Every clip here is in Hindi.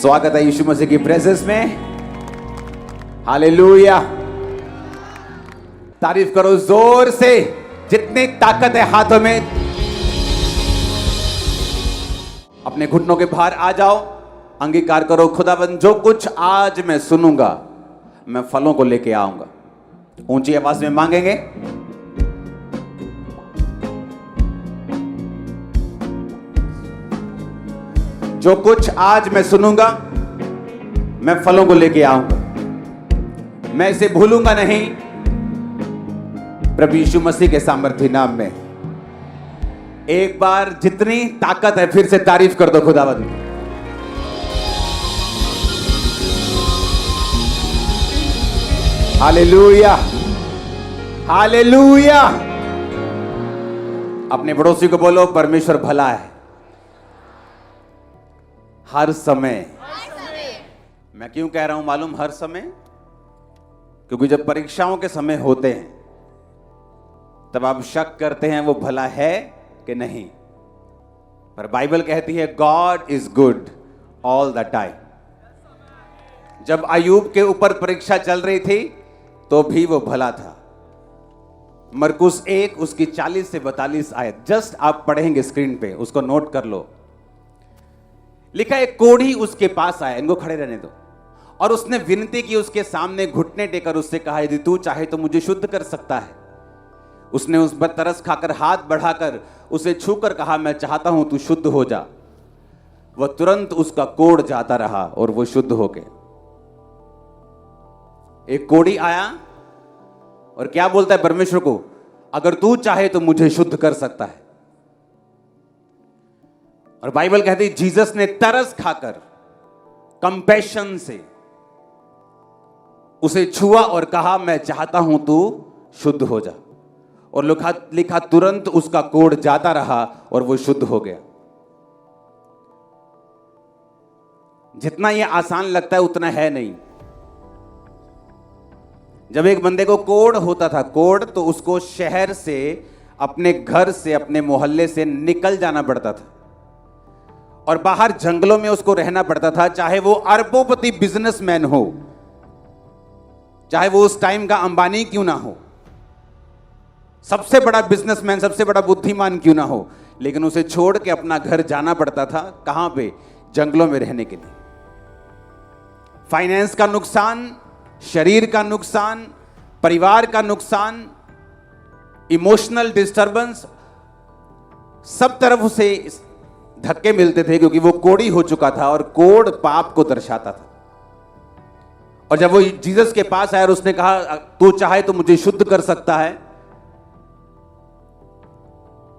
स्वागत है यीशु मसीह की प्रेजेंस में। हालेलुया। तारीफ करो जोर से, जितनी ताकत है हाथों में। अपने घुटनों के बाहर आ जाओ, अंगीकार करो, खुदाबंद जो कुछ आज मैं सुनूंगा मैं फलों को लेके आऊंगा। ऊंची आवाज में मांगेंगे। जो कुछ आज मैं सुनूंगा मैं फलों को लेके आऊंगा, मैं इसे भूलूंगा नहीं। प्रभु यीशु मसीह के सामर्थ्य नाम में एक बार जितनी ताकत है फिर से तारीफ कर दो खुदावंद। Hallelujah, hallelujah. अपने पड़ोसी को बोलो, परमेश्वर भला है हर समय। मैं क्यों कह रहा हूं मालूम, हर समय? क्योंकि जब परीक्षाओं के समय होते हैं तब आप शक करते हैं वो भला है कि नहीं, पर बाइबल कहती है God is good all the time. जब अय्यूब के ऊपर परीक्षा चल रही थी तो भी वो भला था। मरकुस 1 उसकी 40 से 42 आयत जस्ट आप पढ़ेंगे स्क्रीन पे, उसको नोट कर लो। लिखा है, कोढ़ी उसके पास आया, इनको खड़े रहने दो, और उसने विनती की उसके सामने, घुटने टेकर उससे कहा, यदि तू चाहे तो मुझे शुद्ध कर सकता है। उसने उस पर तरस खाकर हाथ बढ़ाकर उसे छूकर कहा, मैं चाहता हूं तू शुद्ध हो जा। वह तुरंत उसका कोढ़ जाता रहा और वो शुद्ध हो गया। एक कोढ़ी आया और क्या बोलता है परमेश्वर को, अगर तू चाहे तो मुझे शुद्ध कर सकता है। और बाइबल कहती है जीसस ने तरस खाकर कंपैशन से उसे छुआ और कहा, मैं चाहता हूं तू शुद्ध हो जा। और लिखा तुरंत उसका कोढ़ जाता रहा और वो शुद्ध हो गया। जितना ये आसान लगता है उतना है नहीं। जब एक बंदे को कोढ़ होता था, कोढ़, तो उसको शहर से, अपने घर से, अपने मोहल्ले से निकल जाना पड़ता था और बाहर जंगलों में उसको रहना पड़ता था। चाहे वो अरबोपति बिजनेसमैन हो, चाहे वो उस टाइम का अंबानी क्यों ना हो, सबसे बड़ा बिजनेसमैन, सबसे बड़ा बुद्धिमान क्यों ना हो, लेकिन उसे छोड़ के अपना घर जाना पड़ता था। कहां पे? जंगलों में रहने के लिए। फाइनेंस का नुकसान, शरीर का नुकसान, परिवार का नुकसान, इमोशनल डिस्टर्बेंस, सब तरफ उसे धक्के मिलते थे क्योंकि वो कोढ़ी हो चुका था और कोढ़ पाप को दर्शाता था। और जब वो जीसस के पास आया और उसने कहा, तू चाहे तो मुझे शुद्ध कर सकता है।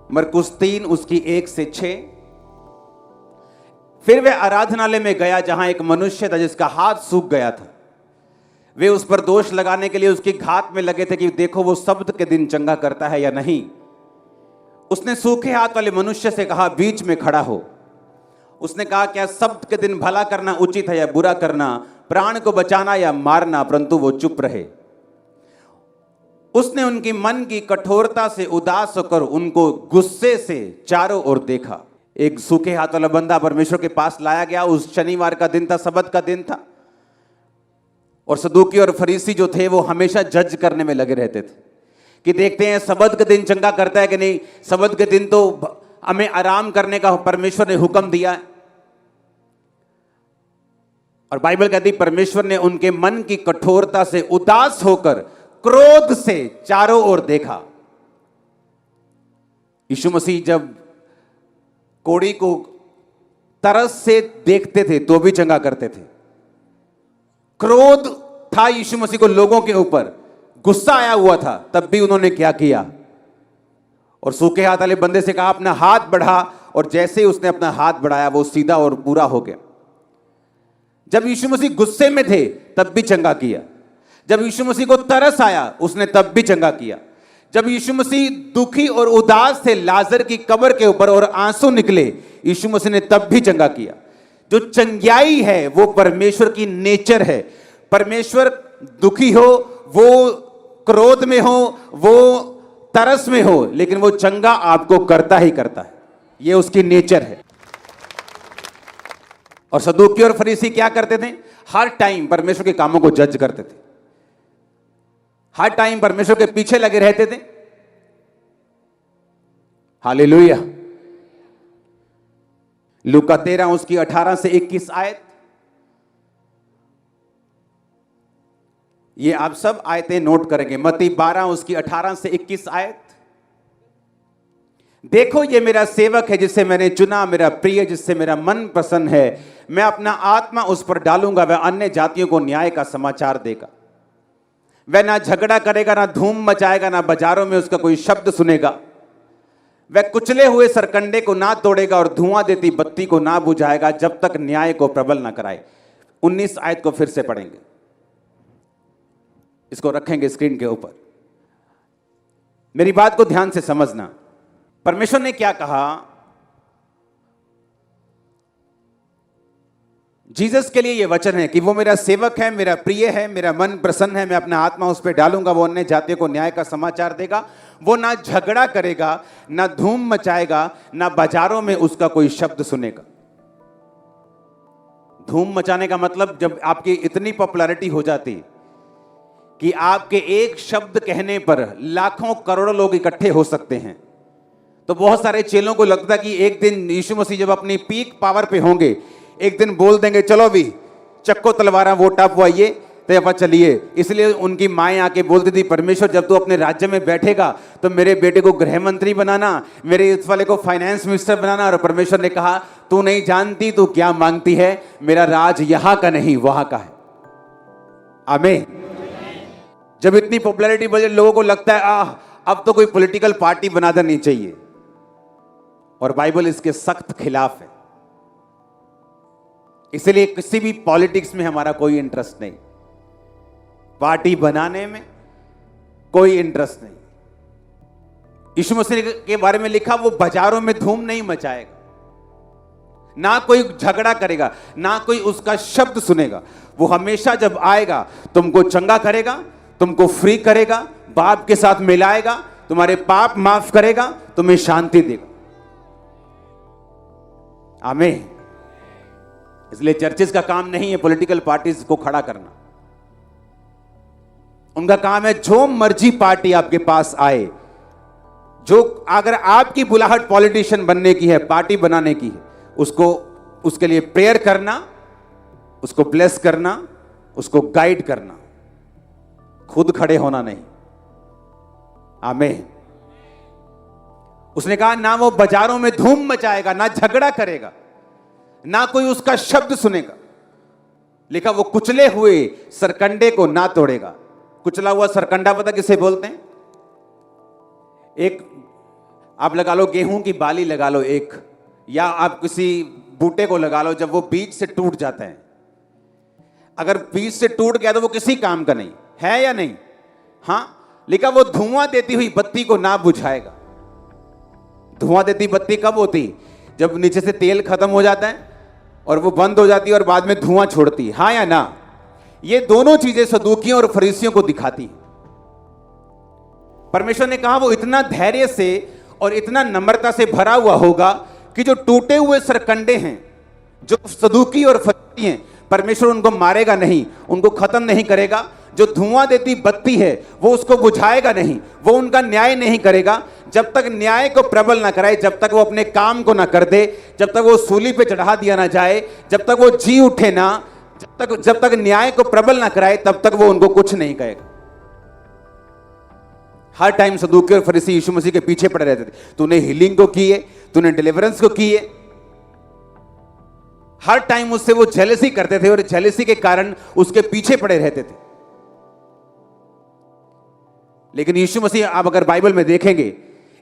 मरकुस 3 उसकी 1 से 6। फिर वह आराधनालय में गया जहां एक मनुष्य था जिसका हाथ सूख गया था। वे उस पर दोष लगाने के लिए उसकी घात में लगे थे कि देखो वो सब्त के दिन चंगा करता है या नहीं। उसने सूखे हाथ वाले मनुष्य से कहा, बीच में खड़ा हो। उसने कहा, क्या सब्त के दिन भला करना उचित है या बुरा करना, प्राण को बचाना या मारना? परंतु वो चुप रहे। उसने उनकी मन की कठोरता से उदास होकर उनको गुस्से से चारों ओर देखा। एक सूखे हाथ वाला बंदा परमेश्वर के पास लाया गया। उस शनिवार का दिन था, सब्त का दिन था, और सदूकी और फरीसी जो थे वो हमेशा जज करने में लगे रहते थे कि देखते हैं सब्त के दिन चंगा करता है कि नहीं। सब्त के दिन तो हमें आराम करने का परमेश्वर ने हुक्म दिया है। और बाइबल कहती परमेश्वर ने उनके मन की कठोरता से उदास होकर क्रोध से चारों ओर देखा। यीशु मसीह जब कोढ़ी को तरस से देखते थे तो भी चंगा करते थे। क्रोध था यीशु मसीह को लोगों के ऊपर, गुस्सा आया हुआ था, तब भी उन्होंने क्या किया? और सूखे हाथ वाले बंदे से कहा, अपना हाथ बढ़ा, और जैसे ही उसने अपना हाथ बढ़ाया वो सीधा और पूरा हो गया। जब यीशु मसीह गुस्से में थे तब भी चंगा किया। जब यीशु मसीह को तरस आया उसने तब भी चंगा किया। जब यीशु मसीह दुखी और उदास थे लाजर की कब्र के ऊपर और आंसू निकले, यीशु मसीह ने तब भी चंगा किया। जो चंगाई है वो परमेश्वर की नेचर है। परमेश्वर दुखी हो, वो क्रोध में हो, वो तरस में हो, लेकिन वो चंगा आपको करता ही करता है। ये उसकी नेचर है। और सदूकी और फरीसी क्या करते थे? हर टाइम परमेश्वर के कामों को जज करते थे, हर टाइम परमेश्वर के पीछे लगे रहते थे। हालेलुया। लूका 13 उसकी 18 से 21 आयत, ये आप सब आयतें नोट करेंगे। मत्ती 12 उसकी 18 से 21 आयत। देखो ये मेरा सेवक है जिसे मैंने चुना, मेरा प्रिय जिससे मेरा मन प्रसन्न है। मैं अपना आत्मा उस पर डालूंगा, वह अन्य जातियों को न्याय का समाचार देगा। वह ना झगड़ा करेगा, ना धूम मचाएगा, ना बाजारों में उसका कोई शब्द सुनेगा। वह कुचले हुए सरकंडे को ना तोड़ेगा और धुआं देती बत्ती को ना बुझाएगा, जब तक न्याय को प्रबल ना कराए। 19 आयत को फिर से पढ़ेंगे, इसको रखेंगे स्क्रीन के ऊपर। मेरी बात को ध्यान से समझना। परमेश्वर ने क्या कहा? जीसस के लिए यह वचन है कि वो मेरा सेवक है, मेरा प्रिय है, मेरा मन प्रसन्न है। मैं अपना आत्मा उस पर डालूंगा, वो अन्य जातियों को न्याय का समाचार देगा। वो ना झगड़ा करेगा, ना धूम मचाएगा, ना बाजारों में उसका कोई शब्द सुनेगा। धूम मचाने का मतलब जब आपकी इतनी पॉपुलैरिटी हो जाती कि आपके एक शब्द कहने पर लाखों करोड़ों लोग इकट्ठे हो सकते हैं, तो बहुत सारे चेलों को लगता कि एक दिन यीशु मसीह जब अपनी पीक पावर पे होंगे, एक दिन बोल देंगे चलो भी चक्को तलवारा वोट आप आइए तो आप चलिए। इसलिए उनकी माएँ आके बोलती थी, परमेश्वर जब तू अपने राज्य में बैठेगा तो मेरे बेटे को गृह मंत्री बनाना, मेरे इस वाले को फाइनेंस मिनिस्टर बनाना। और परमेश्वर ने कहा तू नहीं जानती तू क्या मांगती है, मेरा राज यहां का नहीं वहां का है। आमीन। जब इतनी पॉपुलैरिटी बढ़े, लोगों को लगता है अब तो कोई पॉलिटिकल पार्टी बना देनी चाहिए, और बाइबल इसके सख्त खिलाफ है। इसलिए किसी भी पॉलिटिक्स में हमारा कोई इंटरेस्ट नहीं, पार्टी बनाने में कोई इंटरेस्ट नहीं। यीशु मसीह के बारे में लिखा वो बाजारों में धूम नहीं मचाएगा, ना कोई झगड़ा करेगा, ना कोई उसका शब्द सुनेगा। वो हमेशा जब आएगा तुमको चंगा करेगा, तुमको फ्री करेगा, बाप के साथ मिलाएगा, तुम्हारे पाप माफ करेगा, तुम्हें शांति देगा। आमीन। इसलिए चर्चेस का काम नहीं है पॉलिटिकल पार्टीज को खड़ा करना। उनका काम है जो मर्जी पार्टी आपके पास आए, जो अगर आपकी बुलाहट पॉलिटिशियन बनने की है, पार्टी बनाने की है, उसको उसके लिए प्रेयर करना, उसको ब्लेस करना, उसको गाइड करना, खुद खड़े होना नहीं। आमीन। उसने कहा ना वो बाजारों में धूम मचाएगा, ना झगड़ा करेगा, ना कोई उसका शब्द सुनेगा। लिखा वो कुचले हुए सरकंडे को ना तोड़ेगा। कुचला हुआ सरकंडा पता किसे बोलते हैं? एक आप लगा लो गेहूं की बाली लगा लो एक, या आप किसी बूटे को लगा लो, जब वो बीज से टूट जाता है, अगर बीज से टूट गया तो वो किसी काम का नहीं है, या नहीं? हां, लिखा वो धुआं देती हुई बत्ती को ना बुझाएगा। धुआं देती बत्ती कब होती? जब नीचे से तेल खत्म हो जाता है और वो बंद हो जाती है और बाद में धुआं छोड़ती है, हाँ या ना? ये दोनों चीजें सदूकियों और फरीसियों को दिखाती हैं। परमेश्वर ने कहा वो इतना धैर्य से और इतना नम्रता से भरा हुआ होगा कि जो टूटे हुए सरकंडे हैं, जो सदूकी और फरीसी हैं, परमेश्वर उनको मारेगा नहीं, उनको खत्म नहीं करेगा। जो धुआं देती बत्ती है वो उसको बुझाएगा नहीं, वो उनका न्याय नहीं करेगा। जब तक न्याय को प्रबल ना कराए, जब तक वो अपने काम को ना कर दे, जब तक वो सूली पे चढ़ा दिया ना जाए, जब तक वो जी उठे ना, जब तक न्याय को प्रबल ना कराए, तब तक वो उनको कुछ नहीं कहेगा। हर टाइम सदूकी और फरीसी यीशु मसीह के पीछे पड़े रहते थे। तूने हीलिंग को की है, तूने डिलीवरेंस को की है। हर टाइम उससे वो जेलसी करते थे और जेलसी के कारण उसके पीछे पड़े रहते थे। लेकिन यीशु मसीह, आप अगर बाइबल में देखेंगे,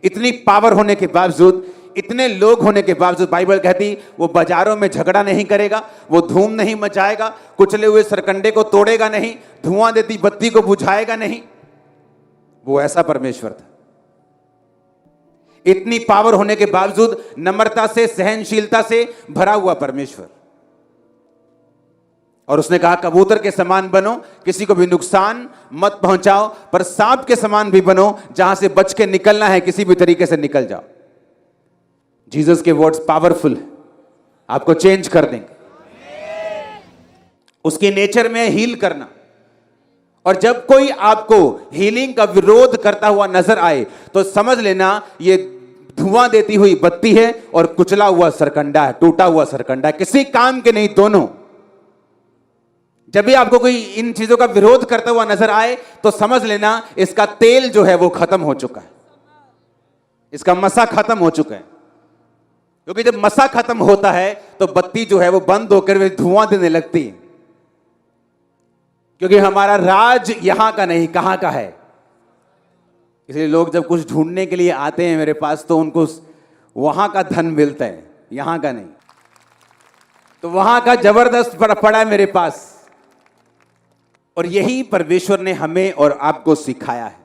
इतनी पावर होने के बावजूद, इतने लोग होने के बावजूद, बाइबल कहती वो बाजारों में झगड़ा नहीं करेगा, वो धूम नहीं मचाएगा, कुचले हुए सरकंडे को तोड़ेगा नहीं, धुआं देती बत्ती को बुझाएगा नहीं। वो ऐसा परमेश्वर था। इतनी पावर होने के बावजूद नम्रता से, सहनशीलता से भरा हुआ परमेश्वर। और उसने कहा कबूतर के समान बनो, किसी को भी नुकसान मत पहुंचाओ, पर सांप के समान भी बनो, जहां से बच के निकलना है किसी भी तरीके से निकल जाओ। जीसस के वर्ड्स पावरफुल है, आपको चेंज कर देंगे। उसके नेचर में हील करना। और जब कोई आपको हीलिंग का विरोध करता हुआ नजर आए तो समझ लेना ये धुआं देती हुई बत्ती है और कुचला हुआ सरकंडा है, टूटा हुआ सरकंडा है, किसी काम के नहीं दोनों। जब भी आपको कोई इन चीजों का विरोध करता हुआ नजर आए तो समझ लेना इसका तेल जो है वो खत्म हो चुका है, इसका मसा खत्म हो चुका है। क्योंकि जब मसा खत्म होता है तो बत्ती जो है वो बंद होकर वे धुआं देने लगती है। क्योंकि हमारा राज यहां का नहीं, कहां का है। इसलिए लोग जब कुछ ढूंढने के लिए आते हैं मेरे पास तो उनको वहां का धन मिलता है, यहां का नहीं। तो वहां का जबरदस्त पड़ा है मेरे पास। और यही परमेश्वर ने हमें और आपको सिखाया है।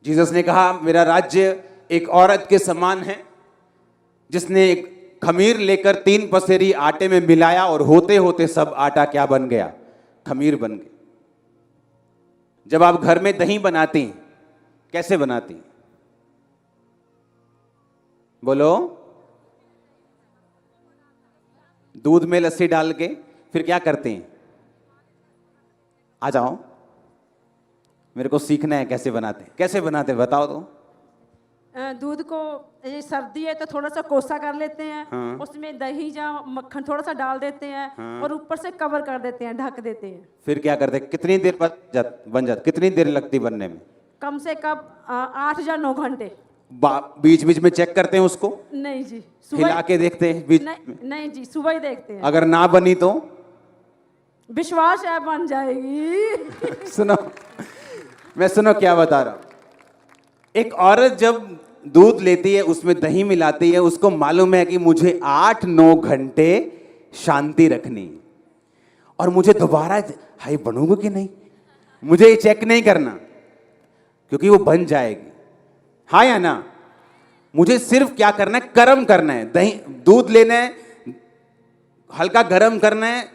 जीसस ने कहा मेरा राज्य एक औरत के समान है जिसने एक खमीर लेकर 3 पसेरी आटे में मिलाया और होते होते सब आटा क्या बन गया, खमीर बन गई। जब आप घर में दही बनाती हैं, कैसे बनाती हैं? बोलो। दूध में लस्सी डाल के फिर क्या करते हैं? आ जाओ, मेरे को सीखना है कैसे बनाते हैं। कैसे बनाते हैं बताओ तो। दूध को ये सर्दी है तो थोड़ा सा कोसा कर लेते हैं। हाँ। उसमें दही या मक्खन थोड़ा सा डाल देते हैं। हाँ। और ऊपर से कवर कर देते हैं, ढक देते हैं। फिर क्या करते हैं? कितनी देर बन जाता? कितनी देर लगती बनने में? कम से कम 8 या 9 घंटे। बीच बीच में चेक करते हैं उसको? नहीं जी, हिला के देखते हैं बीच? नहीं जी, सुबह ही देखते हैं। अगर ना बनी तो? विश्वास है बन जाएगी। सुनो, मैं सुनो क्या बता रहा हूं। एक औरत जब दूध लेती है, उसमें दही मिलाती है, उसको मालूम है कि मुझे 8-9 घंटे शांति रखनी और मुझे दोबारा हाई बनूंगा कि नहीं, मुझे ये चेक नहीं करना क्योंकि वो बन जाएगी। हाँ या ना? मुझे सिर्फ क्या करना है, गर्म करना है। दही दूध लेना है, हल्का गर्म करना है,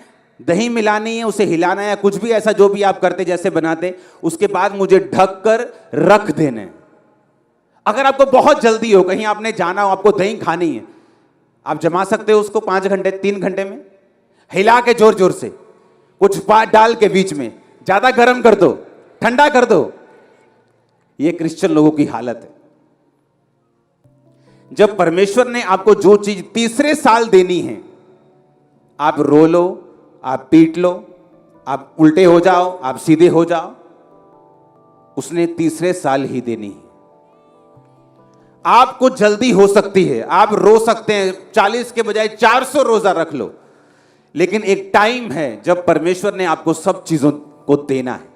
दही मिलानी है, उसे हिलाना है या कुछ भी ऐसा जो भी आप करते जैसे बनाते, उसके बाद मुझे ढक कर रख देना है। अगर आपको बहुत जल्दी हो, कहीं आपने जाना हो, आपको दही खानी है, आप जमा सकते हो उसको 5 घंटे 3 घंटे में, हिला के जोर जोर से, कुछ बात डाल के बीच में, ज्यादा गर्म कर दो, ठंडा कर दो। ये क्रिश्चियन लोगों की हालत है। जब परमेश्वर ने आपको जो चीज तीसरे साल देनी है, आप रो लो, आप पीट लो, आप उल्टे हो जाओ, आप सीधे हो जाओ, उसने तीसरे साल ही देनी है। आपको जल्दी हो सकती है, आप रो सकते हैं, 40 के बजाय 400 रोजा रख लो, लेकिन एक टाइम है जब परमेश्वर ने आपको सब चीजों को देना है।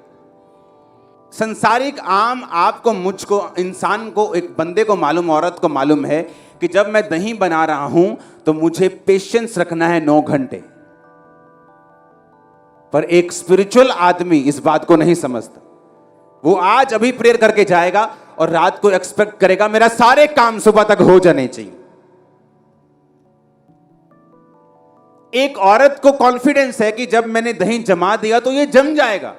संसारिक आम आपको, मुझको, इंसान को, एक बंदे को मालूम, औरत को मालूम है कि जब मैं दही बना रहा हूं तो मुझे पेशेंस रखना है 9 घंटे। पर एक स्पिरिचुअल आदमी इस बात को नहीं समझता। वो आज अभी प्रेयर करके जाएगा और रात को एक्सपेक्ट करेगा मेरा सारे काम सुबह तक हो जाने चाहिए। एक औरत को कॉन्फिडेंस है कि जब मैंने दही जमा दिया तो ये जम जाएगा,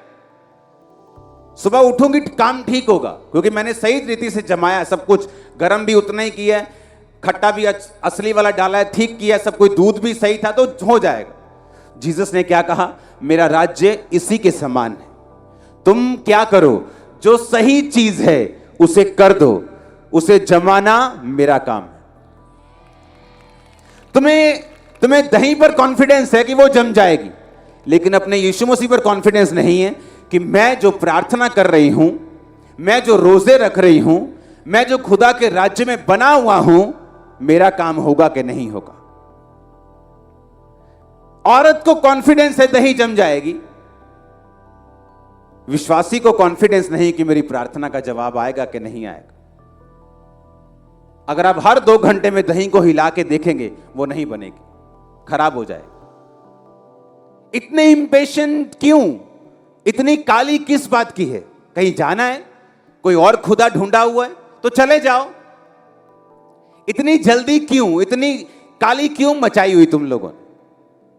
सुबह उठूंगी काम ठीक होगा, क्योंकि मैंने सही रीति से जमाया, सब कुछ गर्म भी उतना ही किया, खट्टा भी असली वाला डाला है, ठीक किया, सब कुछ दूध भी सही था, तो हो जाएगा। जीसस ने क्या कहा? मेरा राज्य इसी के समान है। तुम क्या करो, जो सही चीज है उसे कर दो, उसे जमाना मेरा काम है। तुम्हें दही पर कॉन्फिडेंस है कि वो जम जाएगी, लेकिन अपने यीशु मसीह पर कॉन्फिडेंस नहीं है कि मैं जो प्रार्थना कर रही हूं, मैं जो रोजे रख रही हूं, मैं जो खुदा के राज्य में बना हुआ हूं, मेरा काम होगा कि नहीं होगा। औरत को कॉन्फिडेंस है दही जम जाएगी, विश्वासी को कॉन्फिडेंस नहीं कि मेरी प्रार्थना का जवाब आएगा कि नहीं आएगा। अगर आप हर 2 घंटे में दही को हिला के देखेंगे, वो नहीं बनेगी, खराब हो जाएगी। इतने इंपेशेंट क्यों? इतनी काली किस बात की है? कहीं जाना है, कोई और खुदा ढूंढा हुआ है तो चले जाओ। इतनी जल्दी क्यों, इतनी काली क्यों मचाई हुई तुम लोगों ने?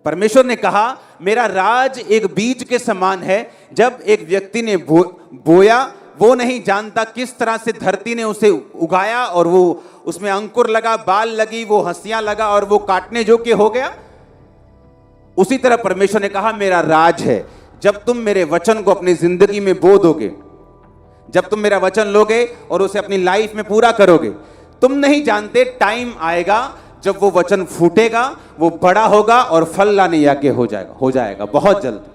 परमेश्वर ने कहा मेरा राज एक बीज के समान है। जब एक व्यक्ति ने बोया, वो नहीं जानता किस तरह से धरती ने उसे उगाया और वो उसमें अंकुर लगा, बाल लगी, वो हंसियां लगा और वो काटने जो के हो गया। उसी तरह परमेश्वर ने कहा मेरा राज है, जब तुम मेरे वचन को अपनी जिंदगी में बो दोगे, जब तुम मेरा वचन लोगे और उसे अपनी लाइफ में पूरा करोगे, तुम नहीं जानते टाइम आएगा जब वो वचन फूटेगा, वो बड़ा होगा और फल लाने योग्य हो जाएगा बहुत जल्द।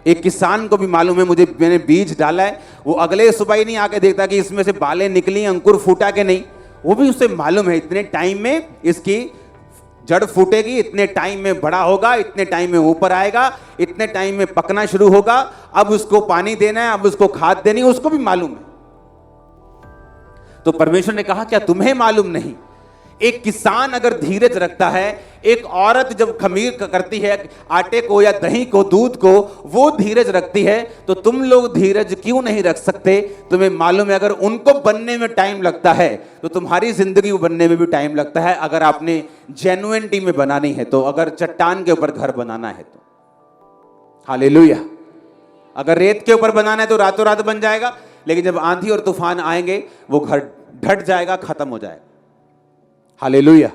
एक किसान को भी मालूम है, मैंने बीज डाला है, वो अगले सुबह ही नहीं आके देखता कि इसमें से बालें निकली, अंकुर फूटा के नहीं, वो भी उसे मालूम है इतने टाइम में इसकी जड़ फूटेगी, इतने टाइम में बड़ा होगा, इतने टाइम में ऊपर आएगा, इतने टाइम में पकना शुरू होगा, अब उसको पानी देना है, अब उसको खाद देनी है, उसको भी मालूम है। तो परमेश्वर ने कहा क्या तुम्हें मालूम नहीं? एक किसान अगर धीरज रखता है, एक औरत जब खमीर करती है आटे को या दही को, दूध को, वो धीरज रखती है, तो तुम लोग धीरज क्यों नहीं रख सकते? तुम्हें मालूम है अगर उनको बनने में टाइम लगता है तो तुम्हारी जिंदगी बनने में भी टाइम लगता है, अगर आपने जेन्युइनिटी में बनानी है तो, अगर चट्टान के ऊपर घर बनाना है तो। हालेलुया। अगर रेत के ऊपर बनाना है तो रातों रात बन जाएगा, लेकिन जब आंधी और तूफान आएंगे वो घर ढट जाएगा, खत्म हो जाएगा। हालेलुया।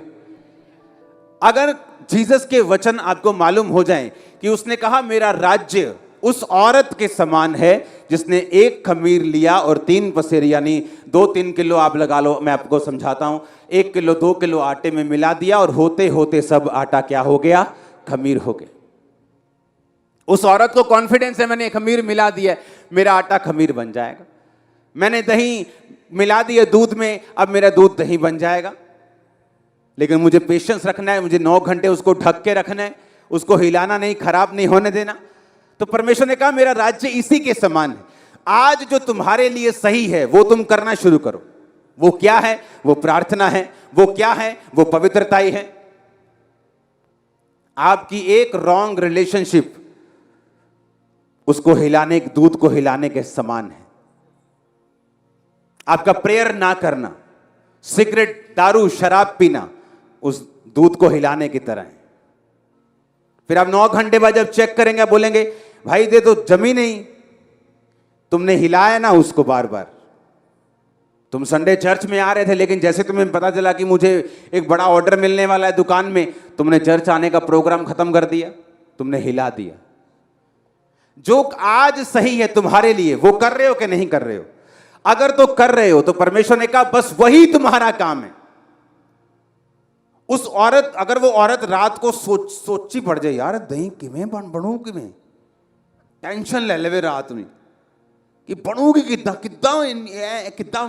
अगर जीसस के वचन आपको मालूम हो जाएं कि उसने कहा मेरा राज्य उस औरत के समान है जिसने एक खमीर लिया और 3 पसेर यानी 2-3 किलो आप लगा लो, मैं आपको समझाता हूं, 1 किलो 2 किलो आटे में मिला दिया और होते होते सब आटा क्या हो गया? खमीर हो गया। उस औरत को कॉन्फिडेंस है मैंने खमीर मिला दिया, मेरा आटा खमीर बन जाएगा। मैंने दही मिला दिया दूध में, अब मेरा दूध दही बन जाएगा। लेकिन मुझे पेशेंस रखना है, मुझे 9 घंटे उसको ढक के रखना है, उसको हिलाना नहीं, खराब नहीं होने देना। तो परमेश्वर ने कहा मेरा राज्य इसी के समान है। आज जो तुम्हारे लिए सही है वो तुम करना शुरू करो। वो क्या है? वो प्रार्थना है। वो क्या है? वो पवित्रता ही है। आपकी एक रॉन्ग रिलेशनशिप उसको हिलाने, दूध को हिलाने के समान है। आपका प्रेयर ना करना, सिगरेट, दारू, शराब पीना उस दूध को हिलाने की तरह है। फिर आप 9 घंटे बाद जब चेक करेंगे बोलेंगे भाई दे तो जमी नहीं, तुमने हिलाया ना उसको बार बार। तुम संडे चर्च में आ रहे थे, लेकिन जैसे तुम्हें पता चला कि मुझे एक बड़ा ऑर्डर मिलने वाला है दुकान में, तुमने चर्च आने का प्रोग्राम खत्म कर दिया, तुमने हिला दिया। जो आज सही है तुम्हारे लिए वो कर रहे हो कि नहीं कर रहे हो? अगर तो कर रहे हो तो परमेश्वर ने कहा बस वही तुम्हारा काम है। उस औरत, अगर वो औरत रात को सोची पड़ जाए, यार दही किवें बनू, किवें टेंशन ले लेवे रात में कि बनूगी कितना कितना,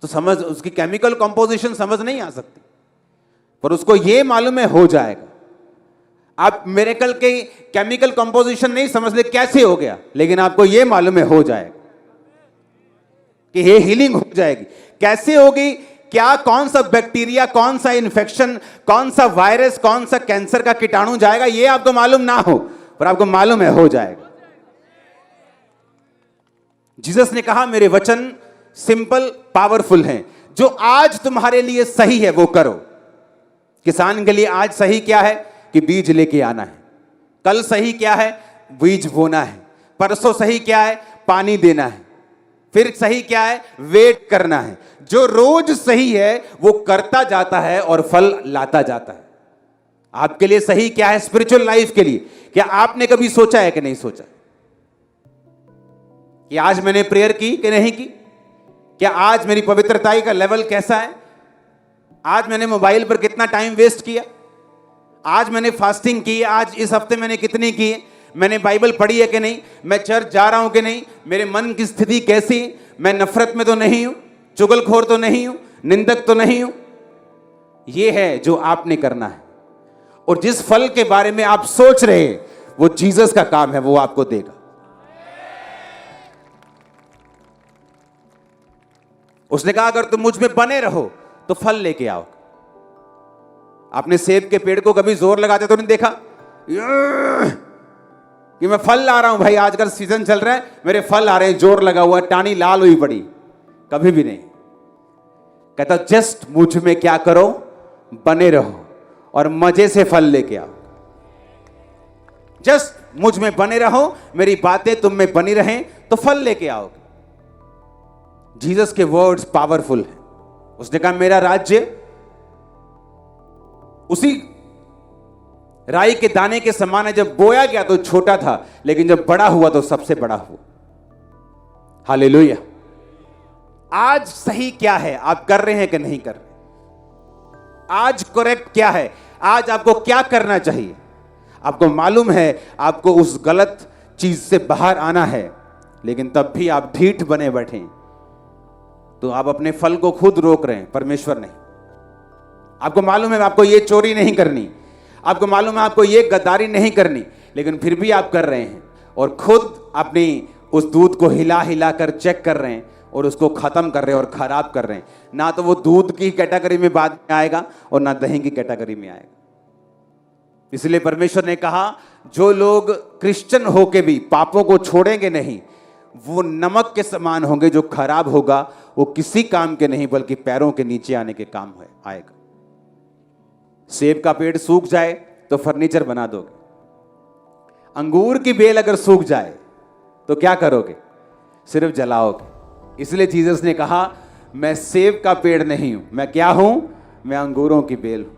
तो समझ उसकी केमिकल कंपोजिशन समझ नहीं आ सकती, पर उसको ये मालूम है हो जाएगा। आप मिरेकल के केमिकल कंपोजिशन नहीं समझ ले कैसे हो गया, लेकिन आपको ये मालूम है हो जाएगा कि ये हीलिंग हो जाएगी। कैसे होगी? क्या, कौन सा बैक्टीरिया, कौन सा इन्फेक्शन, कौन सा वायरस, कौन सा कैंसर का कीटाणु जाएगा, ये आपको मालूम ना हो, पर आपको मालूम है हो जाएगा। जीसस ने कहा मेरे वचन सिंपल पावरफुल हैं, जो आज तुम्हारे लिए सही है वो करो। किसान के लिए आज सही क्या है कि बीज लेके आना है। कल सही क्या है? बीज बोना है। परसों सही क्या है? पानी देना है। फिर सही क्या है? वेट करना है। जो रोज सही है वो करता जाता है और फल लाता जाता है। आपके लिए सही क्या है स्पिरिचुअल लाइफ के लिए? क्या आपने कभी सोचा है कि नहीं सोचा कि आज मैंने प्रेयर की कि नहीं की? क्या आज मेरी पवित्रताई का लेवल कैसा है? आज मैंने मोबाइल पर कितना टाइम वेस्ट किया? आज मैंने फास्टिंग की? आज इस हफ्ते मैंने कितनी की? मैंने बाइबल पढ़ी है कि नहीं? मैं चर्च जा रहा हूं कि नहीं? मेरे मन की स्थिति कैसी? मैं नफरत में तो नहीं हूं, चुगलखोर तो नहीं हूं, निंदक तो नहीं हूं। यह है जो आपने करना है। और जिस फल के बारे में आप सोच रहे हैं वो जीसस का काम है, वो आपको देगा। उसने कहा अगर तुम मुझ में बने रहो तो फल लेके आओ। आपने सेब के पेड़ को कभी जोर लगाते तो नहीं देखा कि मैं फल ला रहा हूं भाई, आजकल सीजन चल रहा है, मेरे फल आ रहे हैं, जोर लगा हुआ, टानी लाल हुई पड़ी? कभी भी नहीं। कहता जस्ट मुझ में क्या करो, बने रहो और मजे से फल लेके आओ। जस्ट मुझ में बने रहो, मेरी बातें तुम में बनी रहें तो फल लेके आओगे। जीसस के वर्ड्स पावरफुल है। उसने कहा मेरा राज्य उसी राई के दाने के समान है, जब बोया गया तो छोटा था, लेकिन जब बड़ा हुआ तो सबसे बड़ा हुआ। हालेलुया। आज सही क्या है, आप कर रहे हैं कि नहीं कर रहे? आज करेक्ट क्या है, आज आपको क्या करना चाहिए? आपको मालूम है आपको उस गलत चीज से बाहर आना है, लेकिन तब भी आप ढीठ बने बैठे, तो आप अपने फल को खुद रोक रहे हैं, परमेश्वर नहीं। आपको मालूम है आपको ये चोरी नहीं करनी, आपको मालूम है आपको ये गद्दारी नहीं करनी, लेकिन फिर भी आप कर रहे हैं और खुद अपनी उस दूध को हिला हिला कर चेक कर रहे हैं और उसको खत्म कर रहे हैं और खराब कर रहे हैं। ना तो वो दूध की कैटेगरी में बाद में आएगा और ना दही की कैटेगरी में आएगा। इसलिए परमेश्वर ने कहा जो लोग क्रिश्चियन होके भी पापों को छोड़ेंगे नहीं, वो नमक के समान होंगे, जो खराब होगा वो किसी काम के नहीं बल्कि पैरों के नीचे आने के काम आएगा। सेब का पेड़ सूख जाए तो फर्नीचर बना दोगे, अंगूर की बेल अगर सूख जाए तो क्या करोगे? सिर्फ जलाओगे। इसलिए जीसस ने कहा मैं सेब का पेड़ नहीं हूं, मैं क्या हूं? मैं अंगूरों की बेल हूं।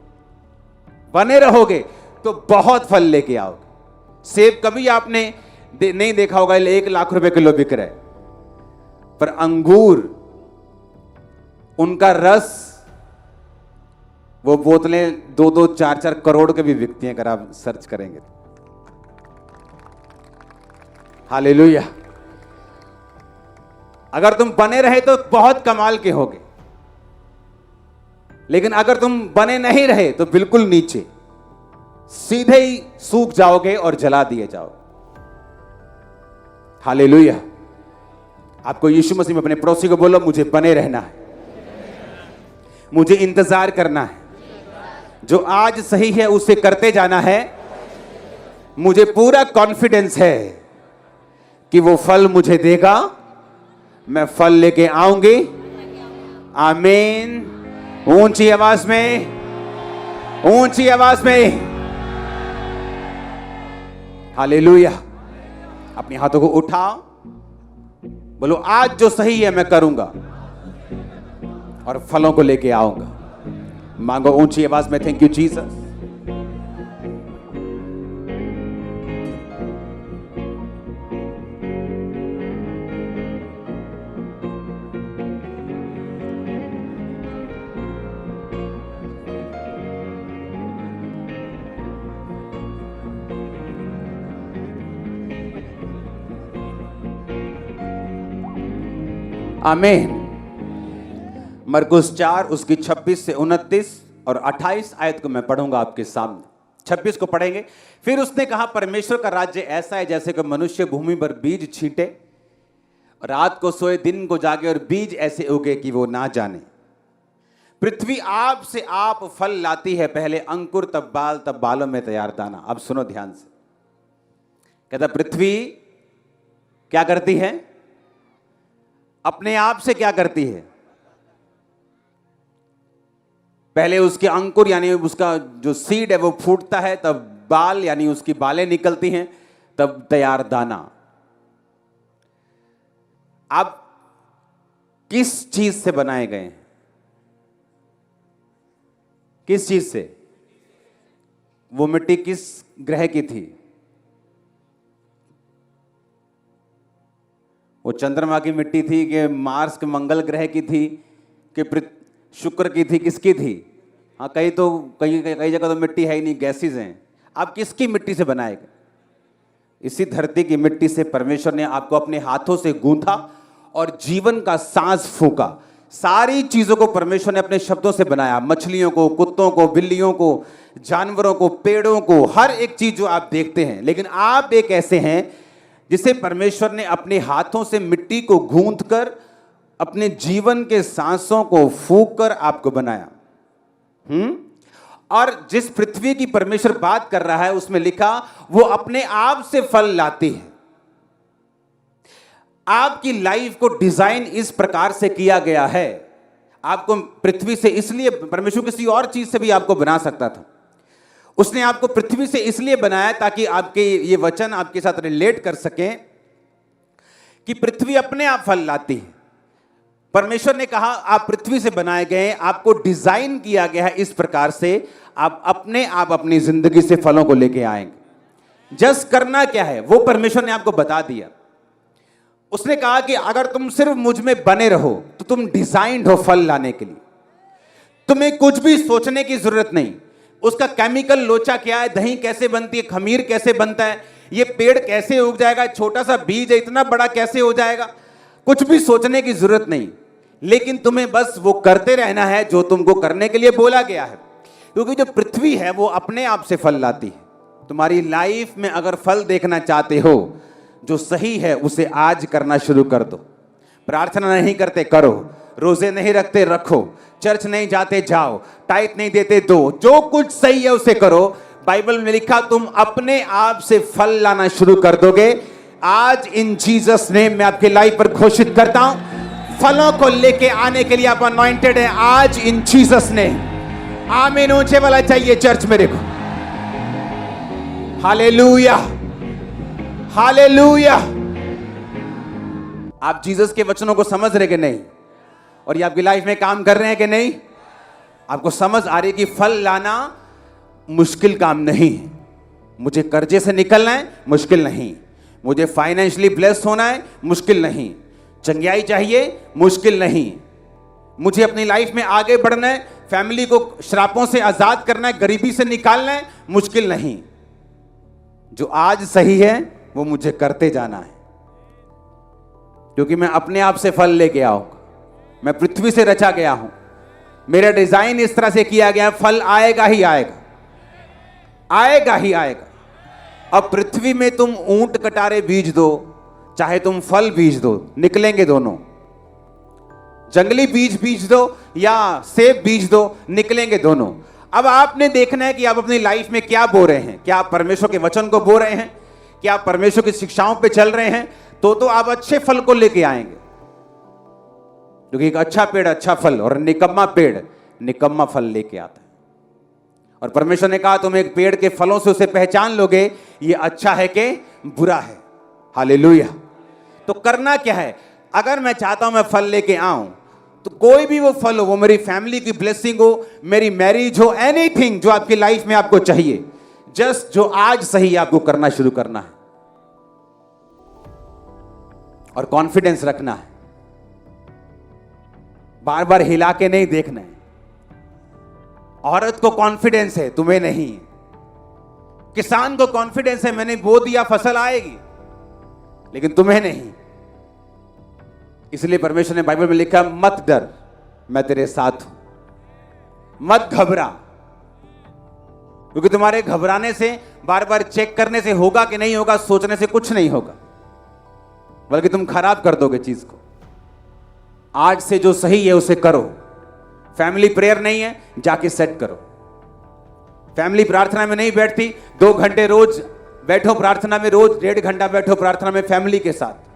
बने रहोगे तो बहुत फल लेके आओगे। सेब कभी आपने नहीं देखा होगा 1 लाख रुपए किलो बिक रहा है, पर अंगूर, उनका रस, वो बोतलें 2-2, 4-4 करोड़ के भी बिकती हैं अगर आप सर्च करेंगे। हालेलुया। अगर तुम बने रहे तो बहुत कमाल के होगे, लेकिन अगर तुम बने नहीं रहे तो बिल्कुल नीचे, सीधे ही सूख जाओगे और जला दिए जाओगे। हालेलुया। आपको यीशु मसीह में अपने पड़ोसी को बोलो मुझे बने रहना है, मुझे इंतजार करना है, जो आज सही है उसे करते जाना है। मुझे पूरा कॉन्फिडेंस है कि वो फल मुझे देगा, मैं फल लेके आऊंगी। आमीन। ऊंची आवाज में, ऊंची आवाज में हालेलुया। अपने हाथों को उठाओ, बोलो आज जो सही है मैं करूंगा और फलों को लेके आऊंगा। मांगो ऊंची आवाज में, थैंक यू जीसस। आमीन। मरकुस 4 उसकी 26 से 29 और 28 आयत को मैं पढ़ूंगा आपके सामने। 26 को पढ़ेंगे। फिर उसने कहा परमेश्वर का राज्य ऐसा है जैसे कि मनुष्य भूमि पर बीज छींटे, रात को सोए दिन को जागे और बीज ऐसे उगे कि वो ना जाने। पृथ्वी आप से आप फल लाती है, पहले अंकुर तब बाल तब बालों में तैयार दाना। अब सुनो ध्यान से, कहता पृथ्वी क्या करती है? अपने आप से क्या करती है? पहले उसके अंकुर यानी उसका जो सीड है वो फूटता है, तब बाल यानी उसकी बालें निकलती हैं, तब तैयार दाना। अब किस चीज से बनाए गए हैं? किस चीज से? वो मिट्टी किस ग्रह की थी? वो चंद्रमा की मिट्टी थी कि मार्स के मंगल ग्रह की थी कि शुक्र की थी? किसकी थी? हाँ, कई जगह तो मिट्टी है ही नहीं, गैसेस हैं। आप किसकी मिट्टी से बनाए गए? इसी धरती की मिट्टी से परमेश्वर ने आपको अपने हाथों से गूंथा और जीवन का सांस फूंका। सारी चीजों को परमेश्वर ने अपने शब्दों से बनाया, मछलियों को, कुत्तों को, बिल्लियों को, जानवरों को, पेड़ों को, हर एक चीज जो आप देखते हैं। लेकिन आप एक ऐसे हैं जिसे परमेश्वर ने अपने हाथों से मिट्टी को गूंथकर अपने जीवन के सांसों को फूंक कर आपको बनाया। और जिस पृथ्वी की परमेश्वर बात कर रहा है उसमें लिखा वो अपने आप से फल लाती है। आपकी लाइफ को डिजाइन इस प्रकार से किया गया है। आपको पृथ्वी से इसलिए, परमेश्वर किसी और चीज से भी आपको बना सकता था, उसने आपको पृथ्वी से इसलिए बनाया ताकि आपके ये वचन आपके साथ रिलेट कर सकें कि पृथ्वी अपने आप फल लाती है। परमेश्वर ने कहा आप पृथ्वी से बनाए गए हैं, आपको डिजाइन किया गया है इस प्रकार से आप अपनी जिंदगी से फलों को लेके आएंगे। जस्ट करना क्या है वो परमेश्वर ने आपको बता दिया। उसने कहा कि अगर तुम सिर्फ मुझ में बने रहो तो तुम डिजाइन्ड हो फल लाने के लिए। तुम्हें कुछ भी सोचने की जरूरत नहीं। उसका केमिकल लोचा क्या है, दही कैसे बनती है, खमीर कैसे बनता है, ये पेड़ कैसे उग जाएगा, छोटा सा बीज है इतना बड़ा कैसे हो जाएगा, कुछ भी सोचने की जरूरत नहीं। लेकिन तुम्हें बस वो करते रहना है जो तुमको करने के लिए बोला गया है, क्योंकि जो पृथ्वी है वो अपने आप से फल लाती है। तुम्हारी लाइफ में अगर फल देखना चाहते हो जो सही है उसे आज करना शुरू कर दो। प्रार्थना नहीं करते करो, रोजे नहीं रखते रखो, चर्च नहीं जाते जाओ, टाइट नहीं देते दो, जो कुछ सही है उसे करो। बाइबल में लिखा तुम अपने आप से फल लाना शुरू कर दोगे। आज इन जीसस नेम में आपकी लाइफ पर घोषित करता हूं, फलों को लेके आने के लिए आप अनॉइंटेड है आज इन जीसस नेम। आमीन ऊंचे वाला चाहिए चर्च मेरे को। Hallelujah hallelujah. आप जीसस के वचनों को समझ रहे कि नहीं, और ये आपकी लाइफ में काम कर रहे हैं कि नहीं? आपको समझ आ रही है कि फल लाना मुश्किल काम नहीं है। मुझे कर्जे से निकलना है मुश्किल नहीं, मुझे फाइनेंशियली ब्लेस्ड होना है मुश्किल नहीं, चंगियाई चाहिए मुश्किल नहीं, मुझे अपनी लाइफ में आगे बढ़ना है, फैमिली को श्रापों से आजाद करना है, गरीबी से निकालना है मुश्किल नहीं। जो आज सही है वो मुझे करते जाना है, क्योंकि मैं अपने आप से फल लेके आऊंगा। मैं पृथ्वी से रचा गया हूं, मेरा डिजाइन इस तरह से किया गया, फल आएगा ही आएगा, आएगा ही आएगा। अब पृथ्वी में तुम ऊंट कटारे बीज दो चाहे तुम फल बीज दो, निकलेंगे दोनों। जंगली बीज बीज दो या सेब बीज दो, निकलेंगे दोनों। अब आपने देखना है कि आप अपनी लाइफ में क्या बो रहे हैं। क्या आप परमेश्वर के वचन को बो रहे हैं? क्या आप परमेश्वर की शिक्षाओं पे चल रहे हैं? तो आप अच्छे फल को लेके आएंगे, क्योंकि एक अच्छा पेड़ अच्छा फल और निकम्मा पेड़ निकम्मा फल लेके आता है। और परमेश्वर ने कहा तुम एक पेड़ के फलों से उसे पहचान लोगे ये अच्छा है कि बुरा है। हालेलुया। तो करना क्या है? अगर मैं चाहता हूं मैं फल लेके आऊं तो कोई भी वो फल हो, वो मेरी फैमिली की ब्लेसिंग हो, मेरी मैरिज हो, एनीथिंग जो आपकी लाइफ में आपको चाहिए, जस्ट जो आज सही आपको करना शुरू करना है और कॉन्फिडेंस रखना है। बार बार हिला के नहीं देखना है। औरत को कॉन्फिडेंस है, तुम्हें नहीं। किसान को कॉन्फिडेंस है, मैंने बो दिया फसल आएगी, लेकिन तुम्हें नहीं। इसलिए परमेश्वर ने बाइबल में लिखा मत डर, मैं तेरे साथ हूं, मत घबरा। क्योंकि तुम्हारे घबराने से, बार बार चेक करने से होगा कि नहीं होगा, सोचने से कुछ नहीं होगा, बल्कि तुम खराब कर दोगे चीज को। आज से जो सही है उसे करो। फैमिली प्रेयर नहीं है, जाके सेट करो। फैमिली प्रार्थना में नहीं बैठती, 2 घंटे रोज बैठो प्रार्थना में, रोज 1.5 घंटा बैठो प्रार्थना में फैमिली के साथ।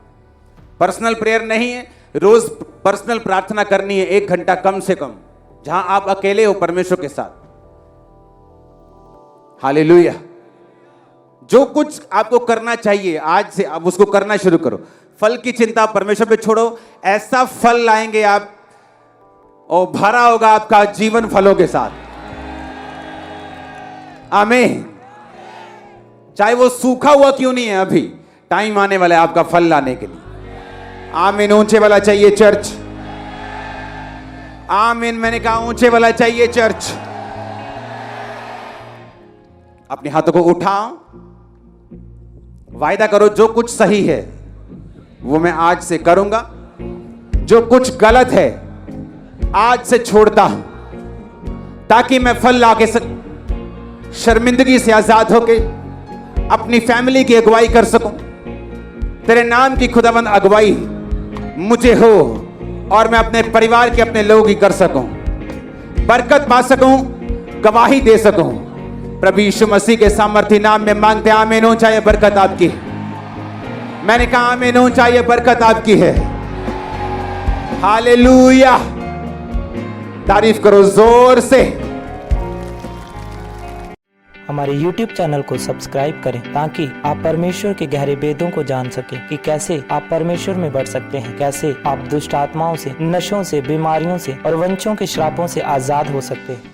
पर्सनल प्रेयर नहीं है, रोज पर्सनल प्रार्थना करनी है 1 घंटा कम से कम, जहां आप अकेले हो परमेश्वर के साथ। हालेलुया। जो कुछ आपको करना चाहिए आज से आप उसको करना शुरू करो। फल की चिंता परमेश्वर पे छोड़ो, ऐसा फल लाएंगे आप और भरा होगा आपका जीवन फलों के साथ। आमीन। चाहे वो सूखा हुआ क्यों नहीं है, अभी टाइम आने वाला है आपका फल लाने के लिए। आमीन। ऊंचे वाला चाहिए चर्च। आमीन। मैंने कहा ऊंचे वाला चाहिए चर्च। अपने हाथों को उठाओ, वायदा करो जो कुछ सही है वो मैं आज से करूंगा, जो कुछ गलत है आज से छोड़ता हूं, ताकि मैं फल लाके शर्मिंदगी से आजाद होके अपनी फैमिली की अगुवाई कर सकूं। तेरे नाम की खुदावंद अगुवाई मुझे हो और मैं अपने परिवार के अपने लोगों की कर सकूं, बरकत पा सकूं, गवाही दे सकूं। प्रभु यीशु मसीह के सामर्थी नाम में मांगते हैं। आमीन। हो चाहिए बरकत आपकी। मैंने कहा आमीन। हो चाहिए बरकत आपकी है। हालेलुया। तारीफ करो जोर से। हमारे YouTube चैनल को सब्सक्राइब करें ताकि आप परमेश्वर के गहरे भेदों को जान सकें कि कैसे आप परमेश्वर में बढ़ सकते हैं, कैसे आप दुष्ट आत्माओं से, नशों से, बीमारियों से और वंशों के श्रापों से आजाद हो सकते हैं।